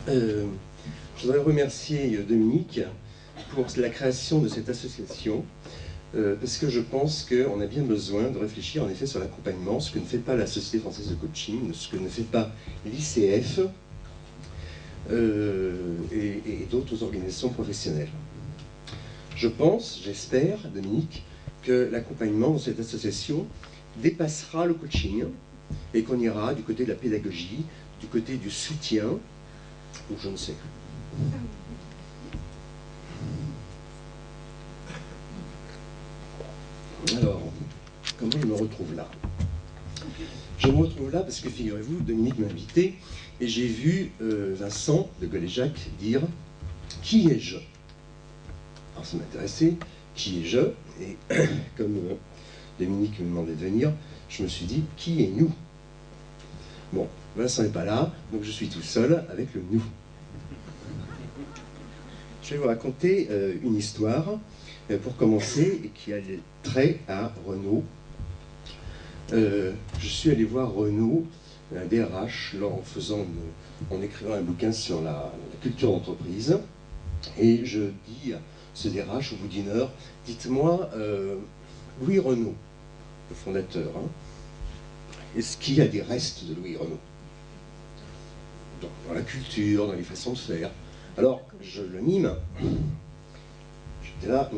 Je voudrais remercier Dominique pour la création de cette association, parce que je pense qu'on a bien besoin de réfléchir en effet sur l'accompagnement, ce que ne fait pas la Société française de coaching, ce que ne fait pas l'ICF et d'autres organisations professionnelles. Je pense, j'espère, Dominique, que l'accompagnement dans cette association dépassera le coaching et qu'on ira du côté de la pédagogie, du côté du soutien, ou je ne sais. Alors, comment je me retrouve là? Je me retrouve là parce que, figurez-vous, Dominique m'a invité et j'ai vu Vincent de Goléjac dire « Qui ai-je » Alors ça m'intéressait, qui ai-je? Et comme Dominique me demandait de venir, je me suis dit, qui est nous? Bon, Vincent n'est pas là, donc je suis tout seul avec le nous. Je vais vous raconter une histoire, pour commencer, et qui a trait à Renault. Je suis allé voir Renault, un DRH, en écrivant un bouquin sur la culture d'entreprise, et je dis à ce DRH au bout d'une heure, dites-moi, Louis Renault, le fondateur, est-ce qu'il y a des restes de Louis Renault dans la culture, dans les façons de faire? Alors, je le mime, j'étais là,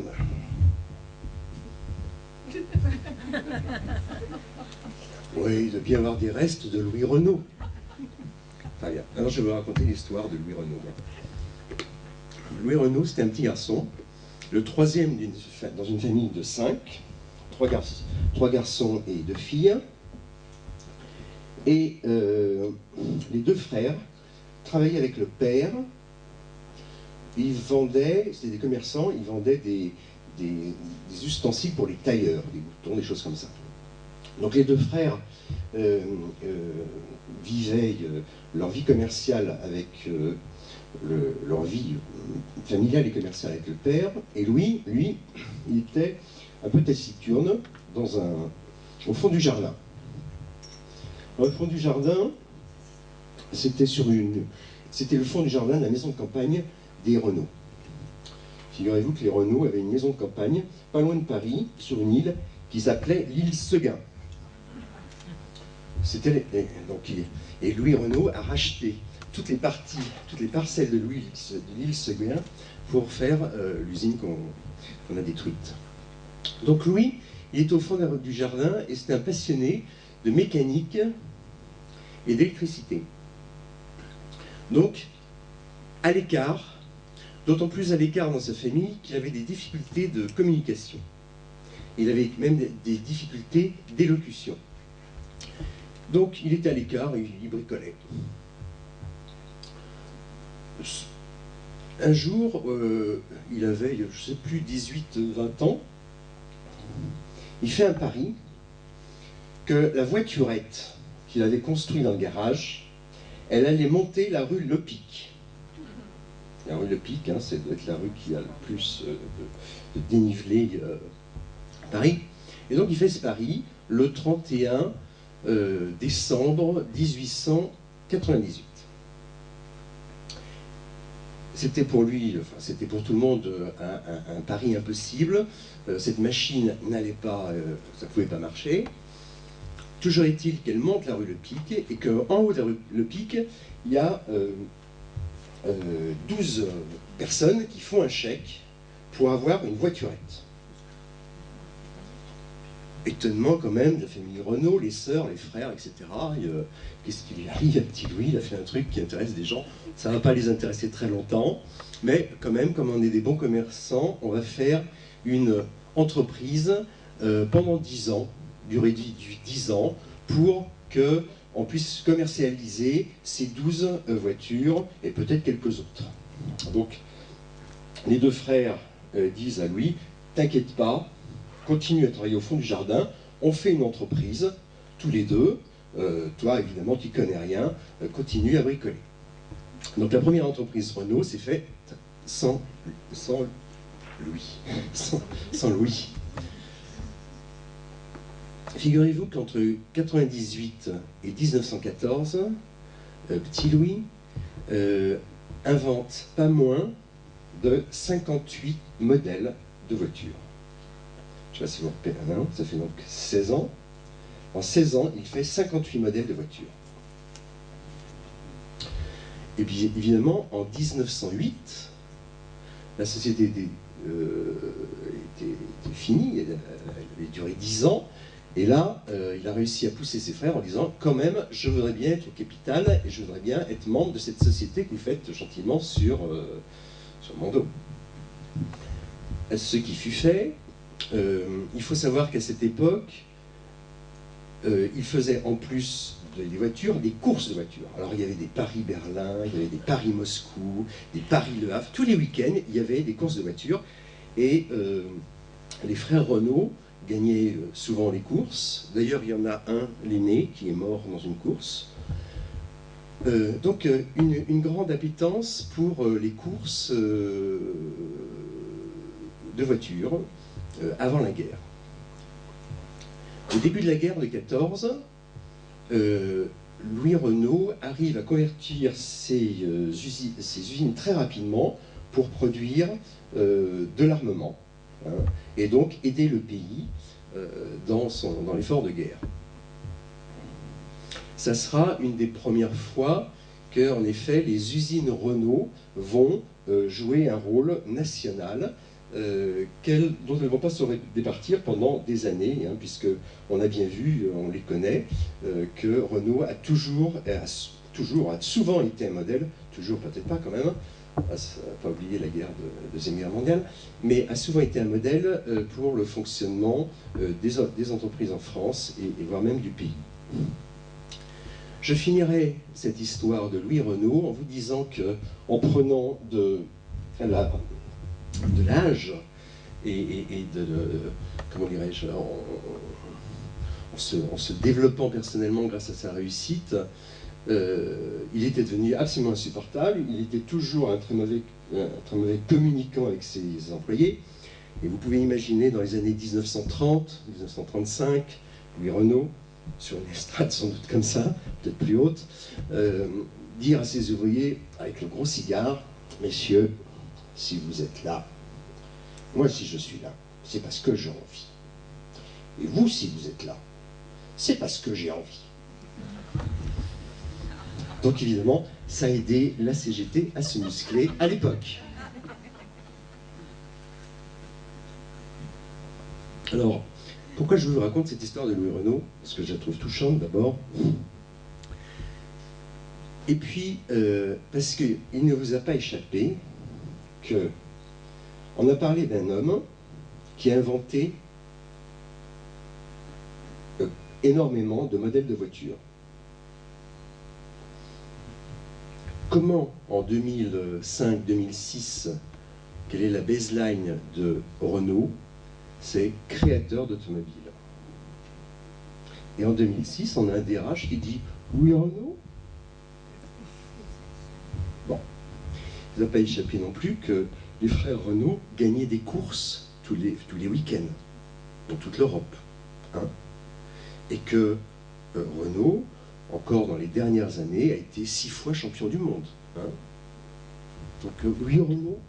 oui, il doit bien y avoir des restes de Louis Renault. Très bien, alors je vais vous raconter l'histoire de Louis Renault. Louis Renault, c'était un petit garçon, le troisième dans une famille de 5, trois garçons et 2 filles. Et les 2 frères travaillaient avec le père. Ils vendaient, c'était des commerçants, ils vendaient des ustensiles pour les tailleurs, des boutons, des choses comme ça. Donc les 2 frères vivaient leur vie commerciale avec leur vie familiale et commerciale avec le père, et lui, il était un peu taciturne au fond du jardin. Alors, au fond du jardin, c'était le fond du jardin de la maison de campagne des Renault. Figurez-vous que les Renault avaient une maison de campagne, pas loin de Paris, sur une île qui s'appelait l'île Seguin. Et Louis Renault a racheté toutes les parcelles de l'île Seguin pour faire l'usine qu'on a détruite. Donc Louis, il était au fond du jardin et c'était un passionné de mécanique et d'électricité. Donc, à l'écart, d'autant plus à l'écart dans sa famille qu'il avait des difficultés de communication. Il avait même des difficultés d'élocution. Donc, il était à l'écart et il bricolait. Un jour, il avait, je ne sais plus, 18-20 ans, il fait un pari que la voiturette qu'il avait construite dans le garage, elle allait monter la rue Lepic. La rue Lepic, ça doit être la rue qui a le plus de dénivelé à Paris. Et donc il fait ce pari le 31 décembre 1898. C'était pour lui, enfin c'était pour tout le monde un pari impossible. Cette machine n'allait pas, ça ne pouvait pas marcher. Toujours est-il qu'elle monte la rue Lepic et qu'en haut de la rue Lepic, il y a 12 personnes qui font un chèque pour avoir une voiturette. Étonnement quand même de la famille Renault, les sœurs, les frères, etc. Qu'est-ce qui lui arrive à petit Louis? Il a fait un truc qui intéresse des gens. Ça ne va pas les intéresser très longtemps, mais quand même, comme on est des bons commerçants, on va faire une entreprise pendant 10 ans, durée de vie de 10 ans, pour qu'on puisse commercialiser ces 12 voitures et peut-être quelques autres. Donc, les 2 frères disent à Louis, t'inquiète pas, continue à travailler au fond du jardin, on fait une entreprise, tous les deux, toi évidemment qui connais rien, continue à bricoler. Donc la première entreprise Renault s'est faite sans Louis. sans Louis. Figurez-vous qu'entre 1998 et 1914, petit Louis invente pas moins de 58 modèles de voitures. Je ne sais pas si vous repérez, ça fait donc 16 ans. En 16 ans, il fait 58 modèles de voitures. Et puis évidemment, en 1908, la société était finie, elle avait duré 10 ans, et là, il a réussi à pousser ses frères en disant « quand même, je voudrais bien être au capital, et je voudrais bien être membre de cette société que vous faites gentiment sur mon dos ». Ce qui fut fait, il faut savoir qu'à cette époque, il faisait en plus des voitures, des courses de voitures. Alors il y avait des Paris-Berlin, il y avait des Paris-Moscou, des Paris-Le Havre. Tous les week-ends, il y avait des courses de voitures. Et les frères Renault gagnaient souvent les courses. D'ailleurs, il y en a un, l'aîné, qui est mort dans une course. Donc une grande appétence pour les courses de voitures avant la guerre. Au début de la guerre de 14, Louis Renault arrive à convertir ses usines très rapidement pour produire de l'armement, hein, et donc aider le pays dans l'effort de guerre. Ça sera une des premières fois que, en effet, les usines Renault vont jouer un rôle national dont elles ne vont pas se départir pendant des années, hein, puisqu'on a bien vu, on les connaît, que Renault a souvent été un modèle, toujours peut-être pas quand même, pas oublier la guerre de Deuxième Guerre mondiale, mais a souvent été un modèle pour le fonctionnement des entreprises en France et voire même du pays. Je finirai cette histoire de Louis Renault en vous disant que, en prenant de l'âge et comment dirais-je, en se développant personnellement grâce à sa réussite, il était devenu absolument insupportable. Il était toujours un très mauvais communicant avec ses employés. Et vous pouvez imaginer dans les années 1930, 1935, Louis Renault, sur une estrade sans doute comme ça, peut-être plus haute, dire à ses ouvriers avec le gros cigare: « Messieurs, si vous êtes là, moi si je suis là, c'est parce que j'ai envie. Et vous, si vous êtes là, c'est parce que j'ai envie. » Donc évidemment, ça a aidé la CGT à se muscler à l'époque. Alors, pourquoi je vous raconte cette histoire de Louis Renault? Parce que je la trouve touchante d'abord. Et puis, parce qu'il ne vous a pas échappé que on a parlé d'un homme qui a inventé énormément de modèles de voitures. Comment, en 2005-2006, quelle est la baseline de Renault? C'est créateur d'automobiles. Et en 2006, on a un DRH qui dit « Oui, Renault ?» Bon. Il ne va pas échapper non plus que les frères Renault gagnaient des courses tous les week-ends, dans toute l'Europe. Hein, et que Renault, encore dans les dernières années, a été 6 fois champion du monde. Hein. Donc, oui, Renault.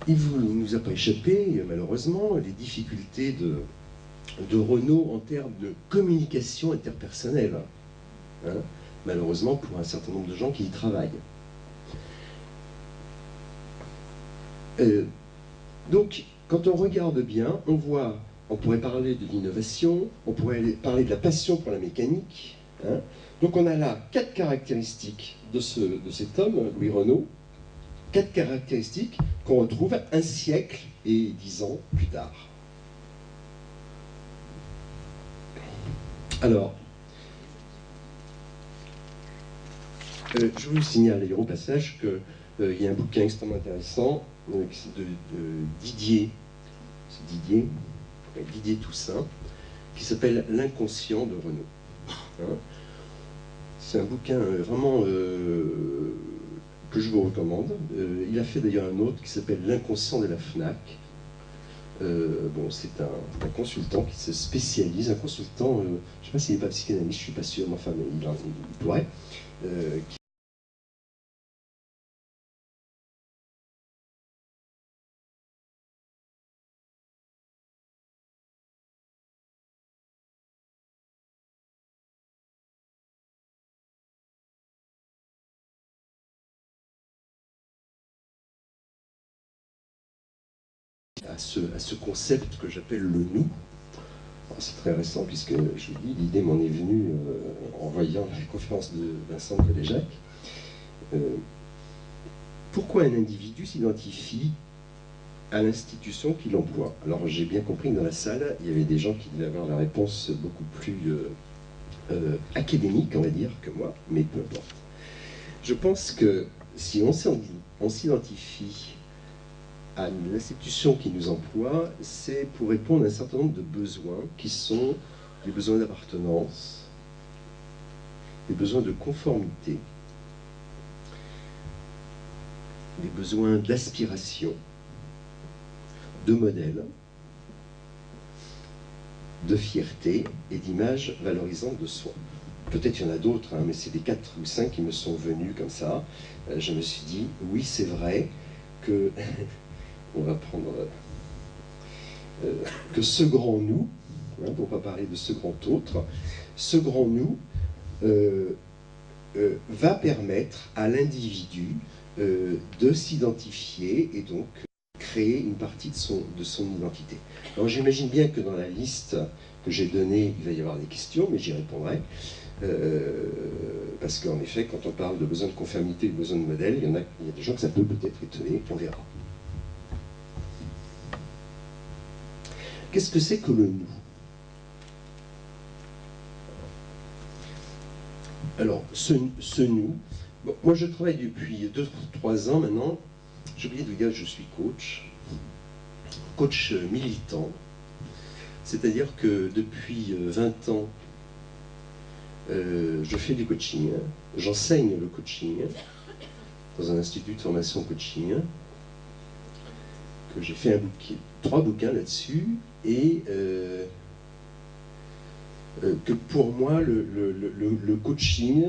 Il ne nous a pas échappé, malheureusement, les difficultés de Renault en termes de communication interpersonnelle. Hein, malheureusement, pour un certain nombre de gens qui y travaillent. Donc, quand on regarde bien, on voit, on pourrait parler de l'innovation, on pourrait parler de la passion pour la mécanique. Hein. Donc on a là 4 caractéristiques de cet homme, Louis Renault, 4 caractéristiques qu'on retrouve un siècle et 10 ans plus tard. Alors, je vous signale d'ailleurs au passage qu'il y a un bouquin extrêmement intéressant de Didier Toussaint, qui s'appelle L'inconscient de Renault. Hein, c'est un bouquin vraiment que je vous recommande. Il a fait d'ailleurs un autre qui s'appelle L'inconscient de la FNAC. Bon, c'est un consultant qui se spécialise, un consultant, je ne sais pas s'il n'est pas psychanalyste, je ne suis pas sûr, mais enfin, il pourrait, à ce concept que j'appelle le nous. C'est très récent, puisque, je vous dis, l'idée m'en est venue en voyant la conférence de Vincent de Coléjac. Pourquoi un individu s'identifie à l'institution qui l'emploie? Alors, j'ai bien compris que dans la salle, il y avait des gens qui devaient avoir la réponse beaucoup plus académique, on va dire, que moi, mais peu importe. Je pense que si on s'identifie à l'institution qui nous emploie, c'est pour répondre à un certain nombre de besoins qui sont des besoins d'appartenance, des besoins de conformité, des besoins d'aspiration, de modèle, de fierté et d'image valorisante de soi. Peut-être il y en a d'autres, hein, mais c'est des 4 ou 5 qui me sont venus comme ça. Je me suis dit, oui, c'est vrai que on va prendre que ce grand nous, hein, pour ne pas parler de ce grand autre, ce grand nous va permettre à l'individu de s'identifier et donc créer une partie de son identité. Alors j'imagine bien que dans la liste que j'ai donnée, il va y avoir des questions, mais j'y répondrai. Parce qu'en effet, quand on parle de besoin de conformité et de besoin de modèle, il y a des gens que ça peut peut-être étonner, on verra. Qu'est-ce que c'est que le nous? Alors, ce nous, bon, moi je travaille depuis 2-3 ans maintenant. J'ai oublié de vous dire que je suis coach militant. C'est-à-dire que depuis 20 ans, je fais du coaching, j'enseigne le coaching dans un institut de formation coaching, que j'ai fait 3 bouquins là-dessus, et que pour moi, le coaching,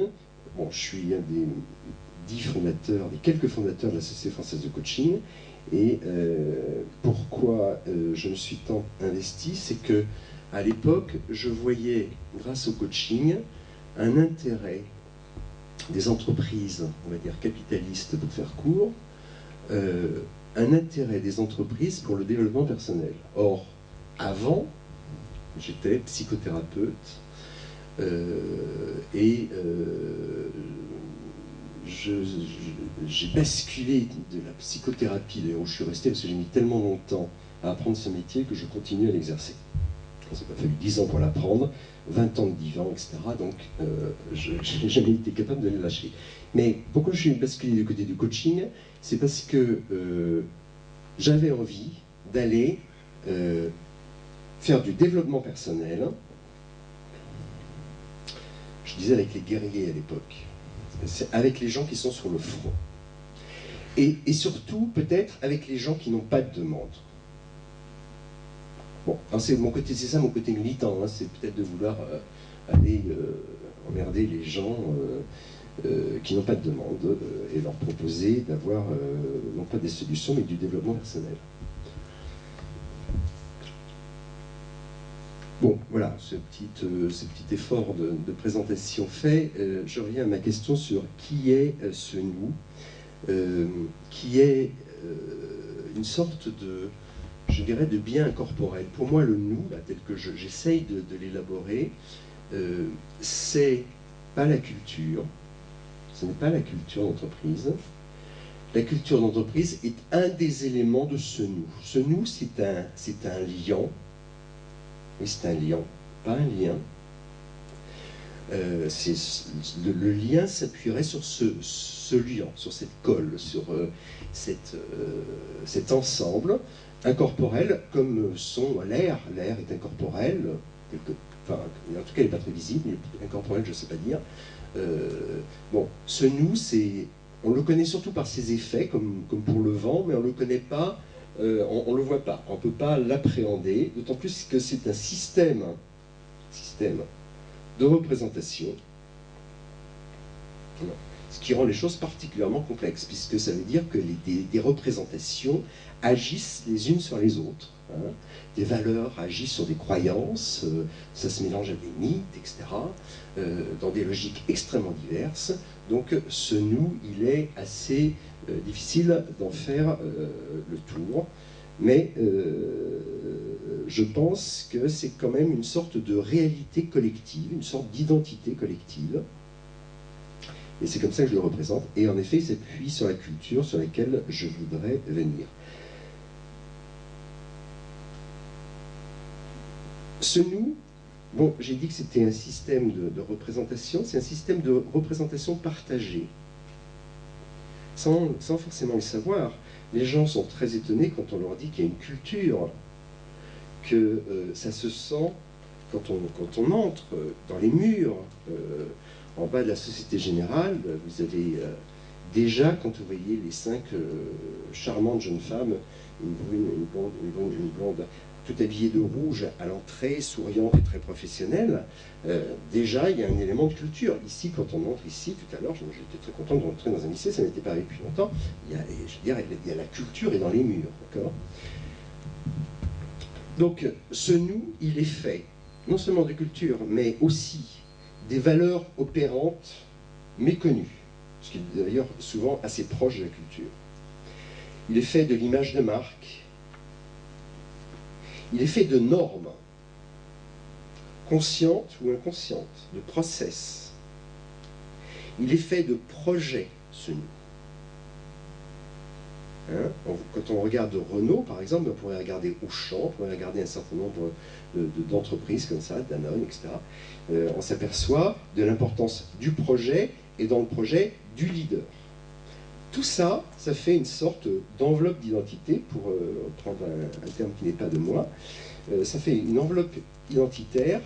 bon, je suis un des 10 fondateurs, des quelques fondateurs de la Société française de coaching, et pourquoi je me suis tant investi, c'est que à l'époque, je voyais, grâce au coaching, un intérêt des entreprises, on va dire capitalistes pour faire court, un intérêt des entreprises pour le développement personnel. Or, avant, j'étais psychothérapeute et j'ai basculé de la psychothérapie, d'ailleurs où je suis resté parce que j'ai mis tellement longtemps à apprendre ce métier que je continue à l'exercer. Ça n'a pas fallu 10 ans pour l'apprendre, 20 ans de divan, etc. Donc, je n'ai jamais été capable de les lâcher. Mais pourquoi je suis basculé du côté du coaching? C'est parce que j'avais envie d'aller faire du développement personnel. Je disais avec les guerriers à l'époque. C'est avec les gens qui sont sur le front. Et surtout, peut-être, avec les gens qui n'ont pas de demande. Bon, c'est ça mon côté militant, hein, c'est peut-être de vouloir aller emmerder les gens qui n'ont pas de demande et leur proposer d'avoir, non pas des solutions, mais du développement personnel. Bon, voilà, ce petit effort de présentation fait, je reviens à ma question sur qui est ce nous, qui est une sorte de, je dirais, de bien incorporel. Pour moi, le nous, là, tel que j'essaye de l'élaborer, c'est pas la culture, ce n'est pas la culture d'entreprise. La culture d'entreprise est un des éléments de ce nous. Ce nous, c'est un liant. Oui, c'est un liant, pas un lien. Le lien s'appuierait sur ce liant, sur cette colle, sur cet ensemble incorporel, comme sont l'air. L'air est incorporel, enfin, en tout cas, il n'est pas très visible, mais incorporel, je ne sais pas dire. Bon, ce nous, on le connaît surtout par ses effets, comme pour le vent, mais on ne le connaît pas. On ne le voit pas, on ne peut pas l'appréhender, d'autant plus que c'est un système de représentation, ce qui rend les choses particulièrement complexes, puisque ça veut dire que des représentations agissent les unes sur les autres. Hein. Des valeurs agissent sur des croyances, ça se mélange à des mythes, etc., dans des logiques extrêmement diverses. Donc ce nous, il est assez difficile d'en faire le tour. Mais je pense que c'est quand même une sorte de réalité collective, une sorte d'identité collective. Et c'est comme ça que je le représente. Et en effet, il s'appuie sur la culture sur laquelle je voudrais venir. Ce nous, bon, j'ai dit que c'était un système de représentation, c'est un système de représentation partagée. Sans forcément le savoir, les gens sont très étonnés quand on leur dit qu'il y a une culture, que ça se sent quand on entre dans les murs, en bas de la Société Générale. Vous avez déjà, quand vous voyez les 5 charmantes jeunes femmes, une brune, une blonde, tout habillée de rouge à l'entrée, souriante et très professionnelle, déjà il y a un élément de culture. Ici, quand on entre ici, tout à l'heure, j'étais très content de rentrer dans un lycée, ça n'était pas arrivé depuis longtemps, je veux dire, il y a la culture est dans les murs, d'accord? Donc, ce nous, il est fait, non seulement de culture, mais aussi des valeurs opérantes méconnues, ce qui est d'ailleurs souvent assez proche de la culture. Il est fait de l'image de marque, il est fait de normes, conscientes ou inconscientes, de process. Il est fait de projets, ce nous. Hein? Quand on regarde Renault, par exemple, on pourrait regarder Auchan, on pourrait regarder un certain nombre d'entreprises comme ça, Danone, etc. On s'aperçoit de l'importance du projet et dans le projet du leader. Tout ça, ça fait une sorte d'enveloppe d'identité, pour prendre un terme qui n'est pas de moi. Ça fait une enveloppe identitaire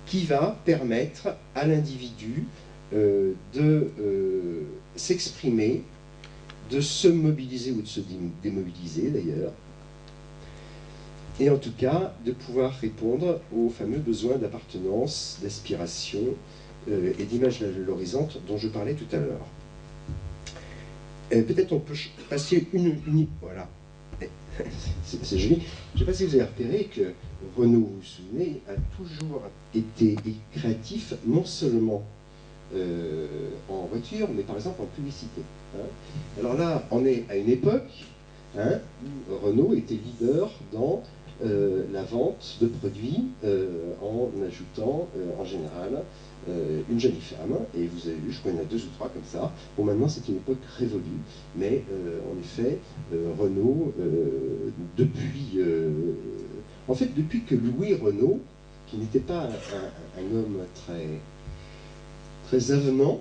qui va permettre à l'individu de s'exprimer, de se mobiliser ou de se démobiliser d'ailleurs, et en tout cas de pouvoir répondre aux fameux besoins d'appartenance, d'aspiration et d'image valorisante dont je parlais tout à l'heure. Peut-être on peut passer voilà, c'est joli. Je ne sais pas si vous avez repéré que Renault, vous vous souvenez, a toujours été créatif, non seulement en voiture, mais par exemple en publicité. Hein. Alors là, on est à une époque hein, où Renault était leader dans la vente de produits en ajoutant en général une jolie femme, et vous avez vu, je crois qu'il y en a 2 ou 3 comme ça. Bon, maintenant c'est une époque révolue, mais en effet, Renault, en fait, depuis que Louis Renault, qui n'était pas un homme très avenant,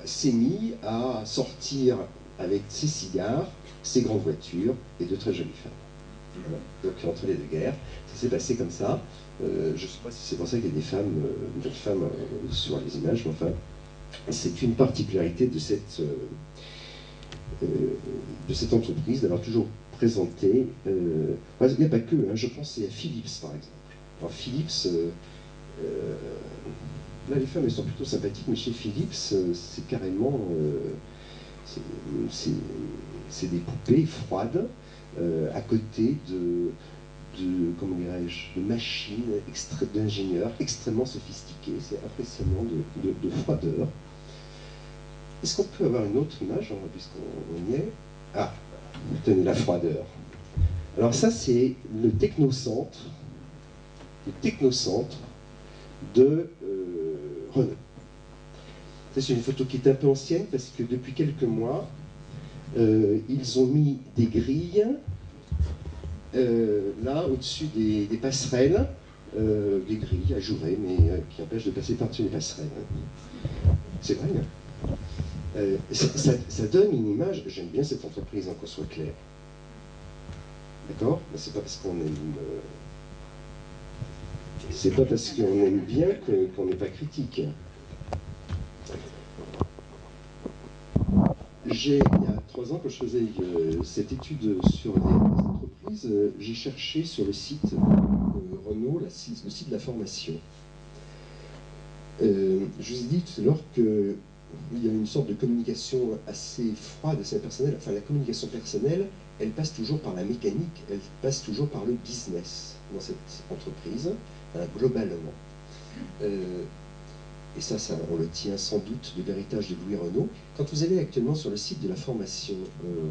s'est mis à sortir avec ses cigares, ses grandes voitures et de très jolies femmes. Voilà. Donc entre les 2 guerres, ça s'est passé comme ça. Je ne sais pas si c'est pour ça qu'il y a des belles femmes sur les images, mais enfin, c'est une particularité de cette entreprise d'avoir toujours présenté. Il n'y a pas que, hein, je pense à Philips par exemple. Alors Philips, là les femmes elles sont plutôt sympathiques, mais chez Philips, c'est carrément. C'est des poupées froides à côté comment dirais-je, de machines d'ingénieurs extrêmement sophistiquées. C'est impressionnant de froideur. Est-ce qu'on peut avoir une autre image, puisqu'on y est? Ah, tenez, la froideur. Alors ça, c'est le technocentre de Renault. C'est une photo qui est un peu ancienne, parce que depuis quelques mois, ils ont mis des grilles là, au-dessus des passerelles, des grilles ajourées, mais qui empêchent de passer par-dessus les passerelles. C'est vrai, hein. Ça donne une image, j'aime bien cette entreprise, hein, qu'on soit clair. D'accord? C'est pas parce qu'on aime... c'est pas parce qu'on aime bien qu'on n'est pas critique. Il y a 3 ans, quand je faisais cette étude sur les entreprises, j'ai cherché sur le site Renault, le site de la formation. Je vous ai dit tout à l'heure qu'il y a une sorte de communication assez froide, assez impersonnelle. Enfin, la communication personnelle, elle passe toujours par la mécanique, elle passe toujours par le business dans cette entreprise, hein, globalement. et ça, on le tient sans doute de l'héritage de Louis Renault. Quand vous allez actuellement sur le site de la formation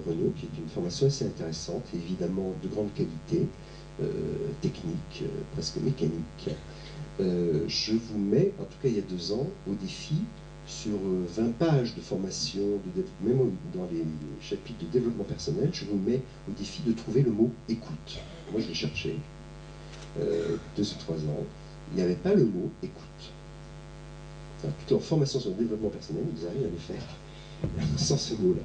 Renault, qui est une formation assez intéressante et évidemment de grande qualité, technique, presque mécanique, je vous mets, en tout cas il y a 2 ans, au défi sur 20 pages de formation, même dans les chapitres de développement personnel, je vous mets au défi de trouver le mot « écoute ». Moi je l'ai cherché, 2 ou 3 ans, il n'y avait pas le mot « écoute ». Plutôt en formation sur le développement personnel, ils arrivent à le faire sans ce mot-là.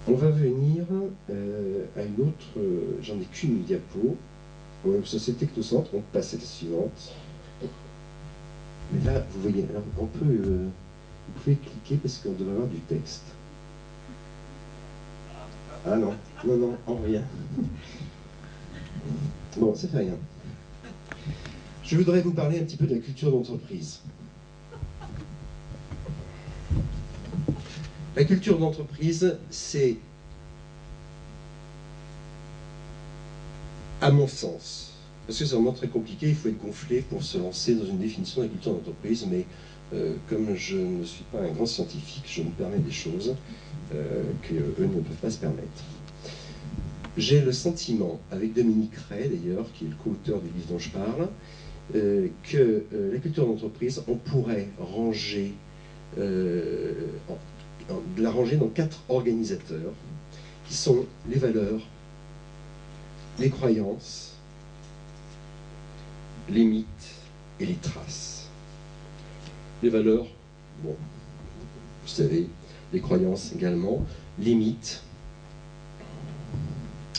On va venir à une autre, j'en ai qu'une diapo. Ouais, ça c'est Technocentre, on passe à la suivante. Mais là, vous voyez, alors on peut, vous pouvez cliquer parce qu'on devrait avoir du texte. Ah non, non, non, en rien. Bon, ça fait rien. Je voudrais vous parler un petit peu de la culture d'entreprise. La culture d'entreprise, c'est, à mon sens, parce que c'est vraiment très compliqué, il faut être gonflé pour se lancer dans une définition de la culture d'entreprise, mais comme je ne suis pas un grand scientifique, je me permets des choses qu'eux ne peuvent pas se permettre. J'ai le sentiment, avec Dominique Ray d'ailleurs, qui est le co-auteur du livre dont je parle, que la culture d'entreprise, on pourrait ranger, la ranger dans 4 organisateurs, qui sont les valeurs, les croyances, les mythes et les traces. Les valeurs, bon, vous savez, les croyances également, les mythes.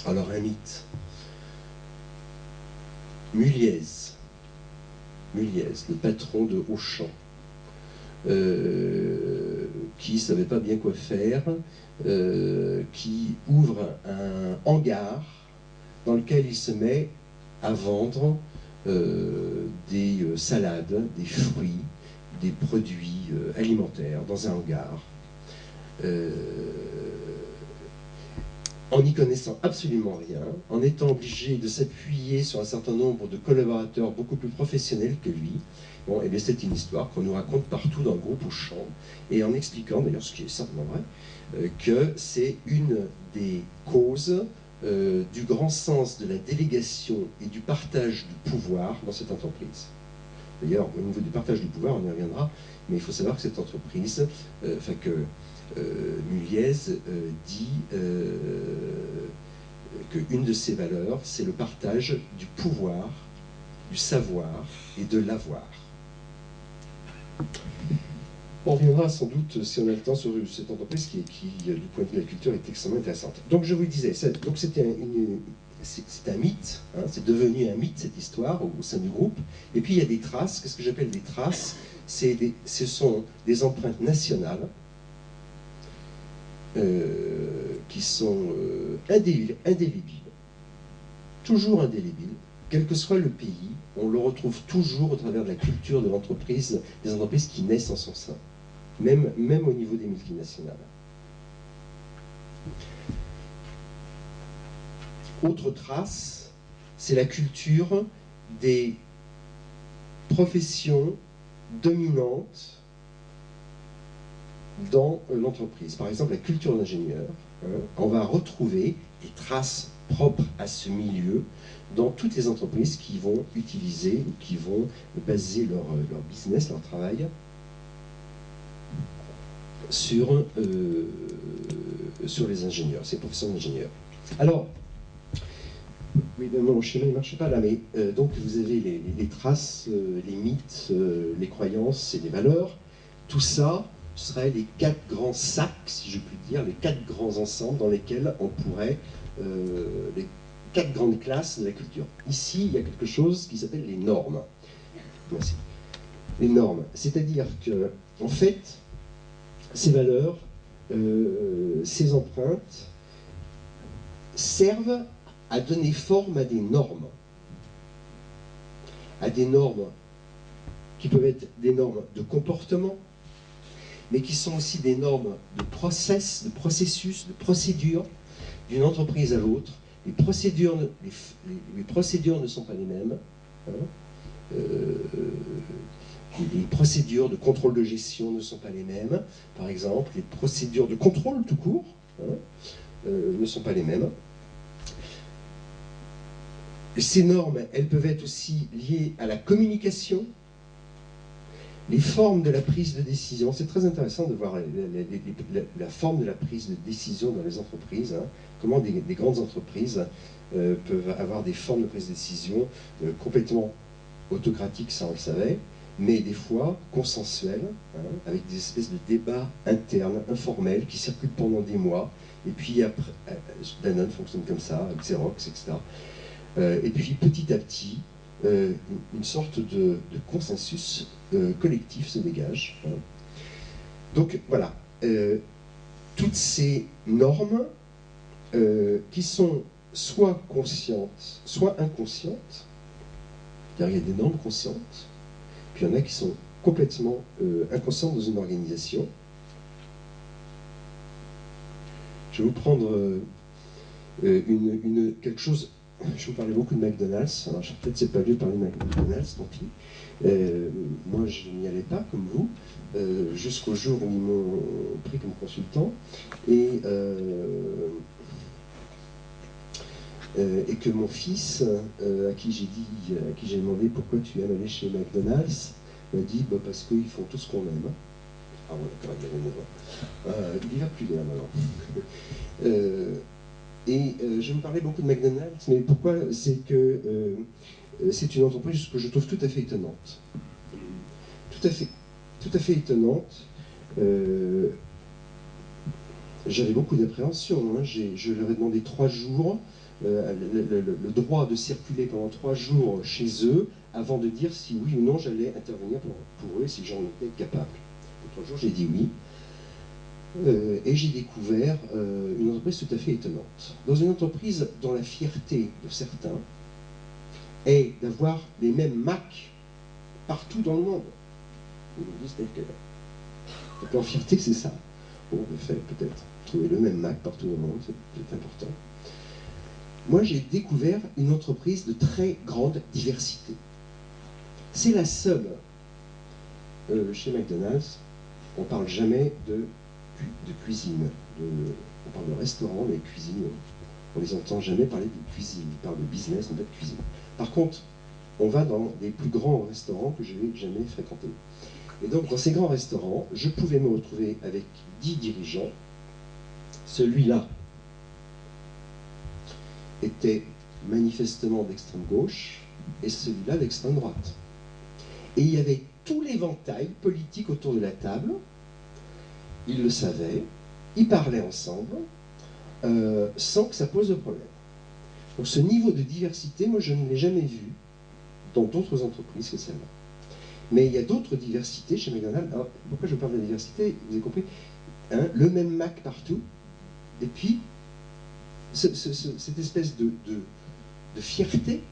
Alors un mythe, Muliez, le patron de Auchan, qui ne savait pas bien quoi faire, qui ouvre un hangar dans lequel il se met à vendre des salades, des fruits, des produits alimentaires dans un hangar. En n'y connaissant absolument rien, en étant obligé de s'appuyer sur un certain nombre de collaborateurs beaucoup plus professionnels que lui. Bon, et bien c'est une histoire qu'on nous raconte partout dans le groupe Auchan, et en expliquant, d'ailleurs ce qui est certainement vrai, que c'est une des causes du grand sens de la délégation et du partage du pouvoir dans cette entreprise. D'ailleurs, au niveau du partage du pouvoir, on y reviendra, mais il faut savoir que cette entreprise, Muliez dit qu'une de ses valeurs, c'est le partage du pouvoir, du savoir et de l'avoir. On reviendra sans doute, si on a le temps, sur cette entreprise qui du point de vue de la culture, est extrêmement intéressante. Donc je vous le disais, c'est un mythe, hein, c'est devenu un mythe cette histoire au sein du groupe. Et puis il y a des traces. Qu'est-ce que j'appelle des traces? Ce sont des empreintes nationales qui sont indélébiles, toujours indélébiles, quel que soit le pays. On le retrouve toujours au travers de la culture de l'entreprise, des entreprises qui naissent en son sein, même au niveau des multinationales. Autre trace, c'est la culture des professions dominantes dans l'entreprise. Par exemple, la culture d'ingénieur, on va retrouver des traces propres à ce milieu dans toutes les entreprises qui vont utiliser ou qui vont baser leur business, leur travail sur les ingénieurs, ces professeurs d'ingénieurs. Alors, oui, mon schéma ne marche pas là, mais donc vous avez les traces, les mythes, les croyances et les valeurs. Tout ça seraient les 4 grands sacs, si je puis dire, les 4 grands ensembles dans lesquels on pourrait, les 4 grandes classes de la culture. Ici, il y a quelque chose qui s'appelle les normes. Merci. Les normes, c'est-à-dire que, en fait, ces valeurs, ces empreintes, servent à donner forme à des normes qui peuvent être des normes de comportement, mais qui sont aussi des normes de process, de processus, de procédures, d'une entreprise à l'autre. Les procédures ne sont pas les mêmes. Hein. les procédures de contrôle de gestion ne sont pas les mêmes. Par exemple, les procédures de contrôle tout court ne sont pas les mêmes. Ces normes, elles peuvent être aussi liées à la communication, les formes de la prise de décision. C'est très intéressant de voir la forme de la prise de décision dans les entreprises, hein. Comment des grandes entreprises peuvent avoir des formes de prise de décision complètement autocratiques, ça on le savait, mais des fois consensuelles, hein, avec des espèces de débats internes, informels, qui circulent pendant des mois, et puis après, Danone fonctionne comme ça, Xerox, etc. Et puis petit à petit, une sorte de consensus collectif se dégage. Hein. Donc voilà, toutes ces normes qui sont soit conscientes, soit inconscientes. C'est-à-dire il y a des normes conscientes, puis il y en a qui sont complètement inconscientes dans une organisation. Je vais vous prendre quelque chose. Je vous parlais beaucoup de McDonald's. Alors peut-être c'est pas lieu de parler de McDonald's, tant pis. Moi je n'y allais pas comme vous, jusqu'au jour où ils m'ont pris comme consultant et que mon fils, à qui j'ai demandé pourquoi tu aimes aller chez McDonald's, m'a dit bah, parce qu'ils font tout ce qu'on aime. Ah ouais, d'accord, il y avait 9 ans. Il n'y va plus bien maintenant. Je me parlais beaucoup de McDonald's, mais pourquoi? C'est que c'est une entreprise que je trouve tout à fait étonnante. Tout à fait étonnante. J'avais beaucoup d'appréhension. Hein. Je leur ai demandé 3 jours, le droit de circuler pendant 3 jours chez eux, avant de dire si oui ou non j'allais intervenir pour eux, si j'en étais capable. L'autre jour, j'ai dit oui. Et j'ai découvert une entreprise tout à fait étonnante. Dans une entreprise dont la fierté de certains est d'avoir les mêmes Mac partout dans le monde. Ils nous disent tel quel. Donc leur fierté, c'est ça. Bon, on fait peut-être trouver le même Mac partout dans le monde, c'est important. Moi, j'ai découvert une entreprise de très grande diversité. C'est la seule chez McDonald's. On ne parle jamais de cuisine. On parle de restaurant, mais cuisine, on ne les entend jamais parler de cuisine. Ils parlent de business, mais pas de cuisine. Par contre, on va dans les plus grands restaurants que je n'ai jamais fréquentés. Et donc, dans ces grands restaurants, je pouvais me retrouver avec 10 dirigeants. Celui-là était manifestement d'extrême gauche et celui-là d'extrême droite. Et il y avait tout l'éventail politique autour de la table. Ils le savaient, ils parlaient ensemble, sans que ça pose de problème. Donc ce niveau de diversité, moi je ne l'ai jamais vu dans d'autres entreprises que celle-là. Mais il y a d'autres diversités chez McDonald's. Alors, pourquoi je parle de diversité? Vous avez compris, hein, le même Mac partout, et puis cette espèce de fierté,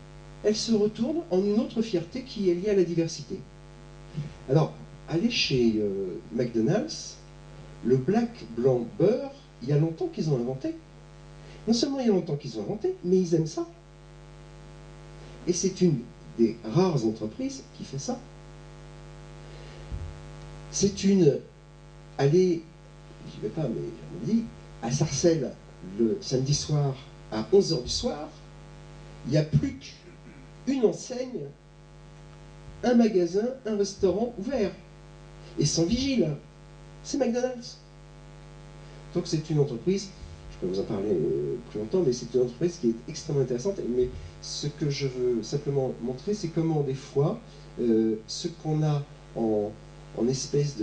elle se retourne en une autre fierté qui est liée à la diversité. Alors, aller chez McDonald's, le black, blanc, beurre, il y a longtemps qu'ils ont inventé. Non seulement il y a longtemps qu'ils ont inventé, mais ils aiment ça. Et c'est une des rares entreprises qui fait ça. C'est une... Allez, j'y vais pas, mais je me dis, à Sarcelles, le samedi soir, à 11h du soir, il n'y a plus qu'une enseigne, un magasin, un restaurant ouvert. Et sans vigile. C'est McDonald's. Donc c'est une entreprise, je peux vous en parler plus longtemps, mais c'est une entreprise qui est extrêmement intéressante. Mais ce que je veux simplement montrer, c'est comment des fois, ce qu'on a en espèce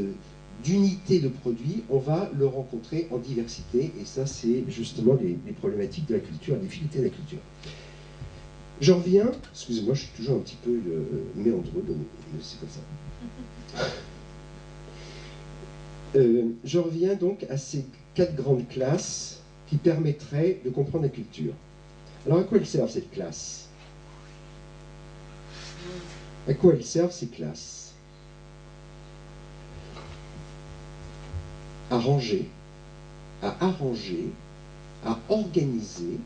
d'unité de produit, on va le rencontrer en diversité. Et ça, c'est justement les problématiques de la culture, les difficultés de la culture. J'en reviens, excusez-moi, je suis toujours un petit peu méandreux, mais c'est comme ça. Je reviens donc à ces 4 grandes classes qui permettraient de comprendre la culture. Alors à quoi elles servent ces classes? À quoi elles servent ces classes? À ranger, à arranger, à organiser,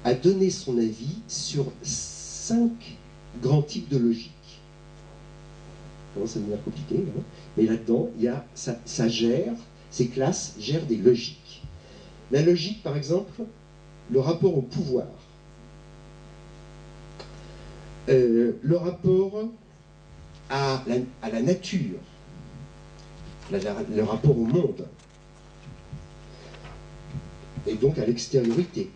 à donner son avis sur 5 grands types de logique. commence à devenir compliqué, hein. Mais là-dedans, il y a, ça gère, ces classes gèrent des logiques. La logique, par exemple, le rapport au pouvoir, le rapport à la nature, le rapport au monde, et donc à l'extériorité,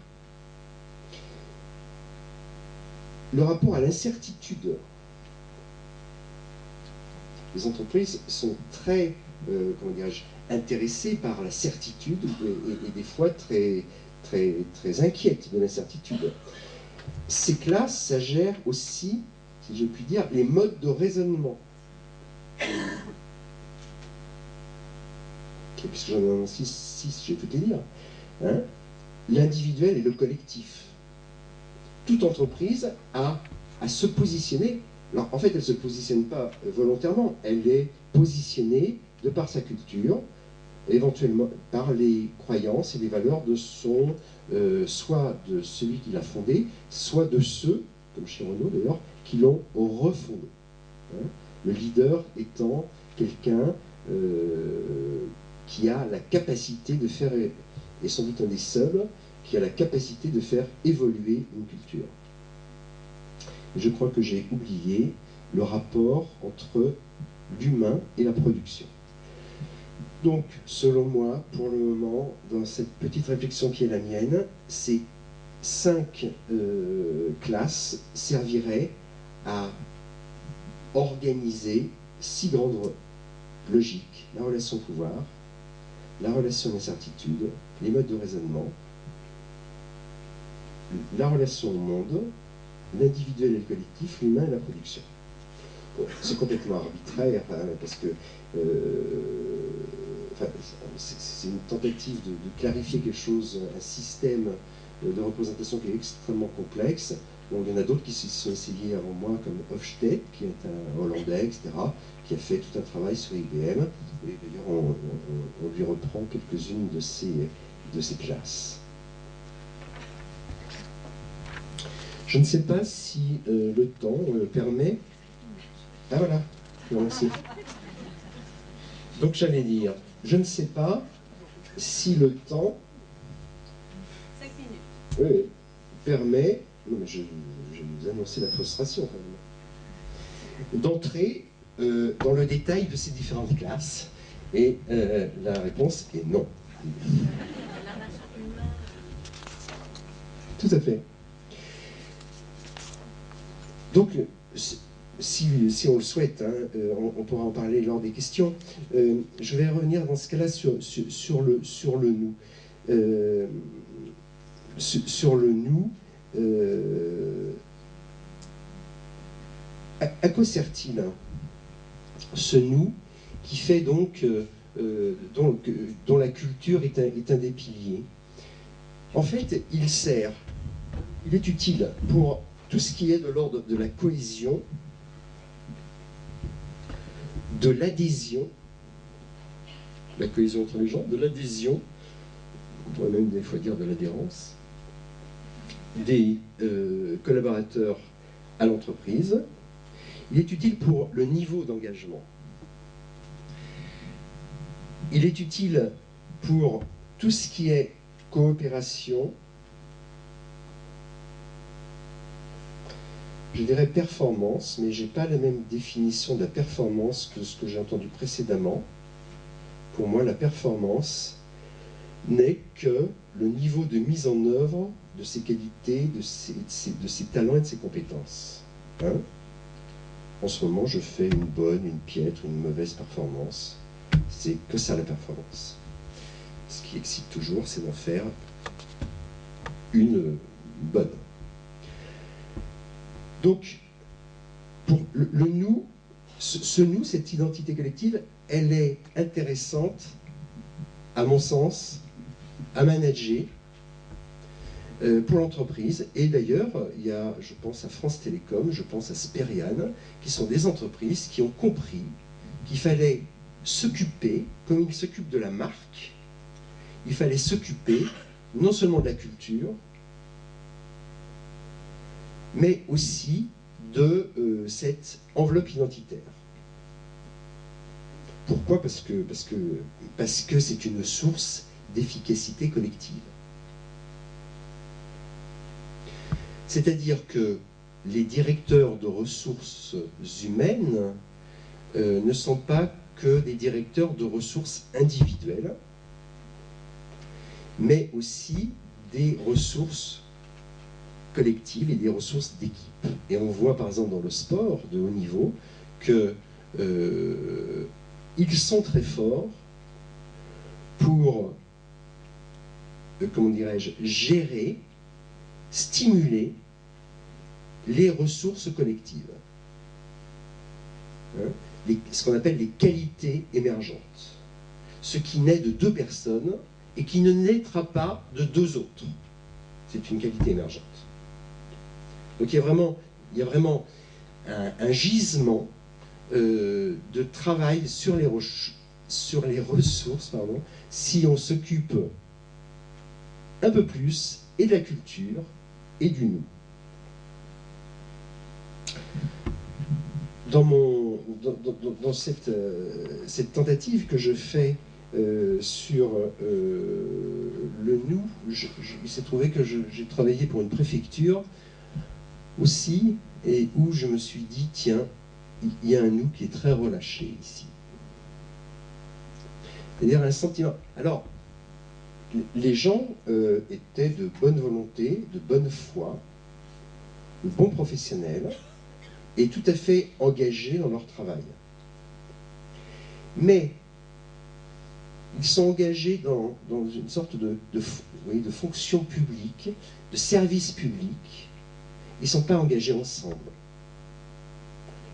le rapport à l'incertitude. Les entreprises sont très, comment dirais-je, intéressées par la certitude et des fois très inquiètes de l'incertitude. Ces classes, ça gère aussi, si je puis dire, les modes de raisonnement. Puisque j'en ai 6, je vais toutes les dire. Hein, l'individuel et le collectif. Toute entreprise a à se positionner. Alors en fait, elle ne se positionne pas volontairement, elle est positionnée de par sa culture, éventuellement par les croyances et les valeurs de son, soit de celui qui l'a fondé, soit de ceux, comme chez Renault d'ailleurs, qui l'ont refondé. Hein, le leader étant quelqu'un qui a la capacité de faire, et sans doute un des seuls, qui a la capacité de faire évoluer une culture. Je crois que j'ai oublié le rapport entre l'humain et la production. Donc, selon moi, pour le moment, dans cette petite réflexion qui est la mienne, ces 5 classes serviraient à organiser 6 grandes logiques: la relation pouvoir, la relation d'incertitude, les modes de raisonnement, la relation au monde, l'individuel et le collectif, l'humain et la production. Bon, c'est complètement arbitraire, hein, parce que enfin, c'est une tentative de clarifier quelque chose, un système de représentation qui est extrêmement complexe. Bon, il y en a d'autres qui se sont essayés avant moi, comme Hofstede, qui est un Hollandais, etc., qui a fait tout un travail sur IBM. Et d'ailleurs, on lui reprend quelques-unes de ces classes. Je ne sais pas si le temps permet... Ah voilà, merci. Donc j'allais dire, je ne sais pas si le temps 5 minutes. Oui, permet, non mais je vais vous annoncer la frustration quand même, d'entrer dans le détail de ces différentes classes. Et la réponse est non. Tout à fait. Donc, si on le souhaite, hein, on pourra en parler lors des questions. Je vais revenir dans ce cas-là sur le nous. Sur le nous, à quoi sert-il, hein, ce nous qui fait donc, dont la culture est un des piliers? En fait, il est utile pour tout ce qui est de l'ordre de la cohésion, de l'adhésion, la cohésion entre les gens, de l'adhésion, on pourrait même des fois dire de l'adhérence, des collaborateurs à l'entreprise. Il est utile pour le niveau d'engagement. Il est utile pour tout ce qui est coopération, je dirais performance, mais je n'ai pas la même définition de la performance que ce que j'ai entendu précédemment. Pour moi, la performance n'est que le niveau de mise en œuvre de ses qualités, de ses talents et de ses compétences. Hein? En ce moment, je fais une bonne, une piètre, une mauvaise performance. C'est que ça la performance. Ce qui excite toujours, c'est d'en faire une bonne. Donc, pour le nous, ce nous, cette identité collective, elle est intéressante, à mon sens, à manager pour l'entreprise. Et d'ailleurs, il y a, je pense à France Télécom, je pense à Sperian, qui sont des entreprises qui ont compris qu'il fallait s'occuper, comme ils s'occupent de la marque, il fallait s'occuper non seulement de la culture, mais aussi de cette enveloppe identitaire. Pourquoi? Parce que c'est une source d'efficacité collective. C'est-à-dire que les directeurs de ressources humaines ne sont pas que des directeurs de ressources individuelles, mais aussi des ressources collectives et des ressources d'équipe. Et on voit par exemple dans le sport de haut niveau que ils sont très forts pour, comment dirais-je, gérer, stimuler les ressources collectives. Hein, ce qu'on appelle les qualités émergentes. Ce qui naît de deux personnes et qui ne naîtra pas de deux autres. C'est une qualité émergente. Donc il y a vraiment un gisement de travail sur les ressources, si on s'occupe un peu plus et de la culture et du nous. Dans cette tentative que je fais sur le nous, il s'est trouvé que j'ai travaillé pour une préfecture aussi, et où je me suis dit, tiens, il y a un nous qui est très relâché ici. C'est-à-dire un sentiment. Alors, les gens étaient de bonne volonté, de bonne foi, de bons professionnels, et tout à fait engagés dans leur travail. Mais ils sont engagés dans une sorte de fonction publique, de service public. Ils ne sont pas engagés ensemble.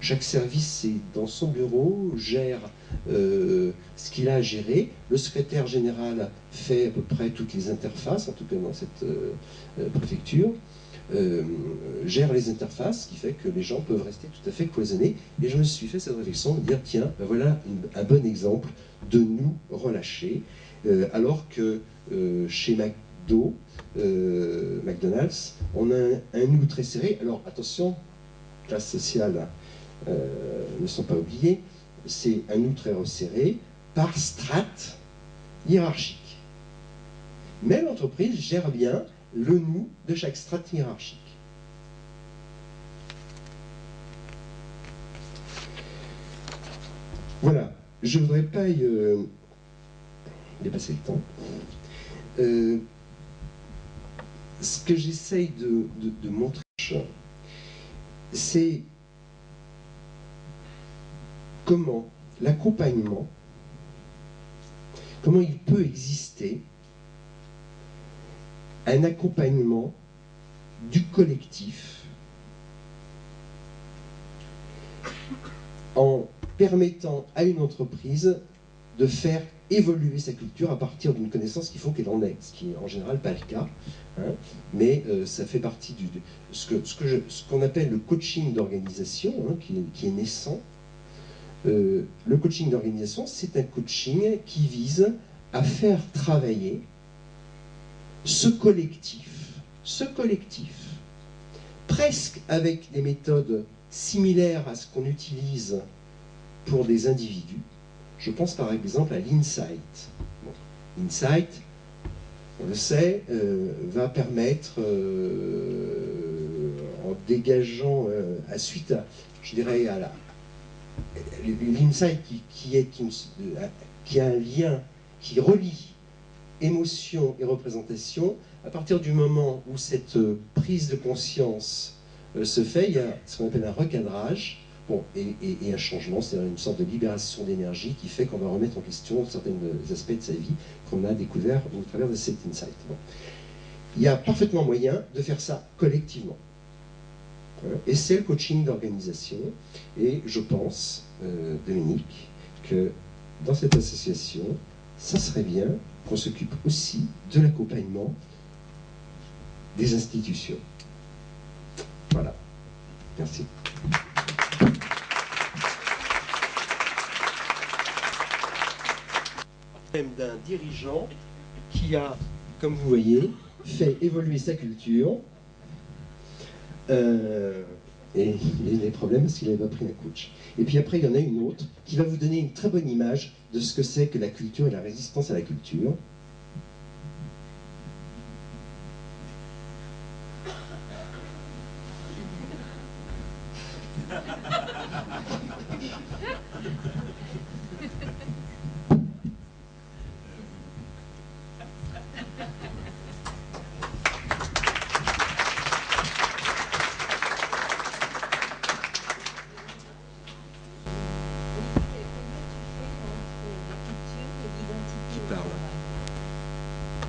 Chaque service est dans son bureau, gère ce qu'il a à gérer. Le secrétaire général fait à peu près toutes les interfaces, en tout cas dans cette préfecture. Gère les interfaces, ce qui fait que les gens peuvent rester tout à fait cloisonnés. Et je me suis fait cette réflexion de dire, tiens, ben voilà un bon exemple de nous relâchés, alors que chez McDonald's, on a un nous très serré. Alors attention, classe sociale ne sont pas oubliées, c'est un nous très resserré par strate hiérarchique. Mais l'entreprise gère bien le nous de chaque strate hiérarchique. Voilà, je ne voudrais pas dépasser le temps. Ce que j'essaye de montrer, c'est comment l'accompagnement, comment il peut exister un accompagnement du collectif en permettant à une entreprise de faire évoluer sa culture à partir d'une connaissance qu'il faut qu'elle en ait, ce qui n'est en général pas le cas, hein, mais ça fait partie de ce qu'on appelle le coaching d'organisation, hein, qui est naissant. Le coaching d'organisation, c'est un coaching qui vise à faire travailler ce collectif, presque avec des méthodes similaires à ce qu'on utilise pour des individus. Je pense par exemple à l'insight. Bon, l'insight, on le sait, va permettre, en dégageant, suite à, je dirais, à l'insight qui a un lien, qui relie émotion et représentation, à partir du moment où cette prise de conscience se fait, il y a ce qu'on appelle un recadrage, bon, et un changement, c'est-à-dire une sorte de libération d'énergie qui fait qu'on va remettre en question certains aspects de sa vie qu'on a découvert au travers de cet insight. Bon. Il y a parfaitement moyen de faire ça collectivement. Et c'est le coaching d'organisation. Et je pense, Dominique, que dans cette association, ça serait bien qu'on s'occupe aussi de l'accompagnement des institutions. Voilà. Merci. D'un dirigeant qui a, comme vous voyez, fait évoluer sa culture Et il a des problèmes parce qu'il n'avait pas pris un coach. Et puis après, il y en a une autre qui va vous donner une très bonne image de ce que c'est que la culture et la résistance à la culture.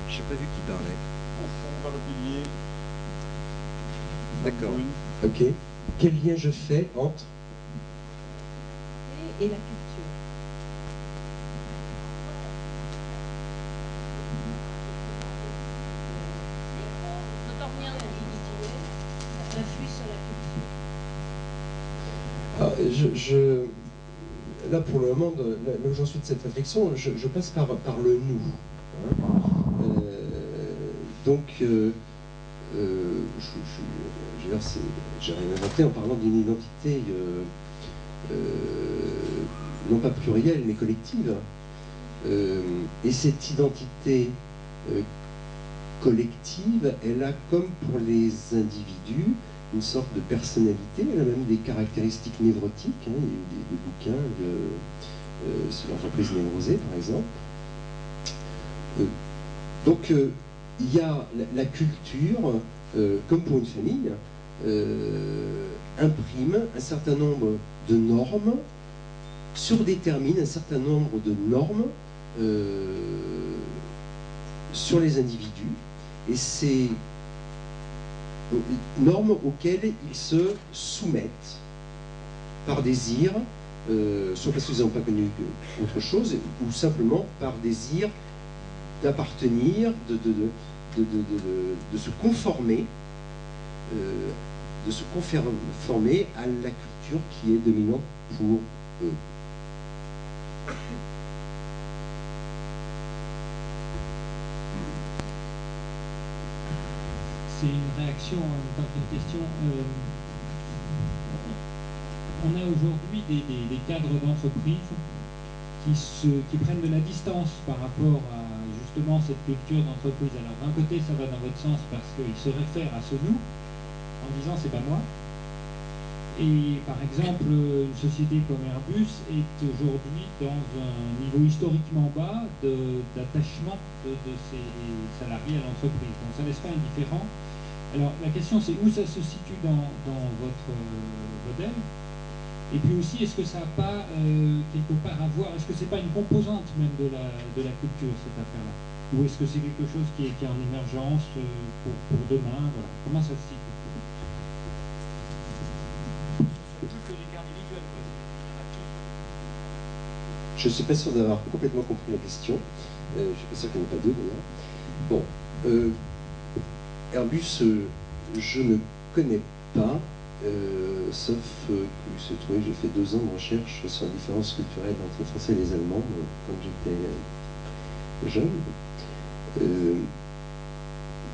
J'ai pas vu qui parlait. Au fond, vers le pilier. D'accord. Ok. Quel lien je fais entre Et la culture. L'autorien individuel influe sur la culture. Là, pour le moment, là où j'en suis de cette réflexion, je passe par le nous. Hein. Donc, je veux dire, j'ai rien inventé en parlant d'une identité non pas plurielle, mais collective. Et cette identité collective, elle a, comme pour les individus, une sorte de personnalité, elle a même des caractéristiques névrotiques. Hein. Il y a eu des bouquins sur l'entreprise névrosée, par exemple. Donc, il y a la culture, comme pour une famille, imprime un certain nombre de normes, surdétermine un certain nombre de normes sur les individus, et ces normes auxquelles ils se soumettent par désir, soit parce qu'ils n'ont pas connu autre chose, ou simplement par désir d'appartenir, de se conformer, à la culture qui est dominante pour eux. C'est une réaction, pas une question. On a aujourd'hui des cadres d'entreprise qui prennent de la distance par rapport à justement cette culture d'entreprise. Alors d'un côté, ça va dans votre sens parce qu'ils se réfèrent à ce nous en disant c'est pas moi. Et par exemple, une société comme Airbus est aujourd'hui dans un niveau historiquement bas d'attachement de ses salariés à l'entreprise. Donc ça ne laisse pas indifférent. Alors la question c'est où ça se situe dans votre modèle, et puis aussi est-ce que ça n'a pas quelque part à voir, est-ce que c'est pas une composante même de la culture cette affaire-là, ou est-ce que c'est quelque chose qui est en émergence pour demain, voilà. Comment ça se situe? Je ne suis pas sûr d'avoir complètement compris la question. Je ne suis pas sûr qu'il n'y en ait pas deux d'ailleurs. Bon, Airbus, je ne connais pas, sauf qu'il se trouve que j'ai fait 2 ans de recherche sur la différence culturelle entre les Français et les Allemands quand j'étais jeune.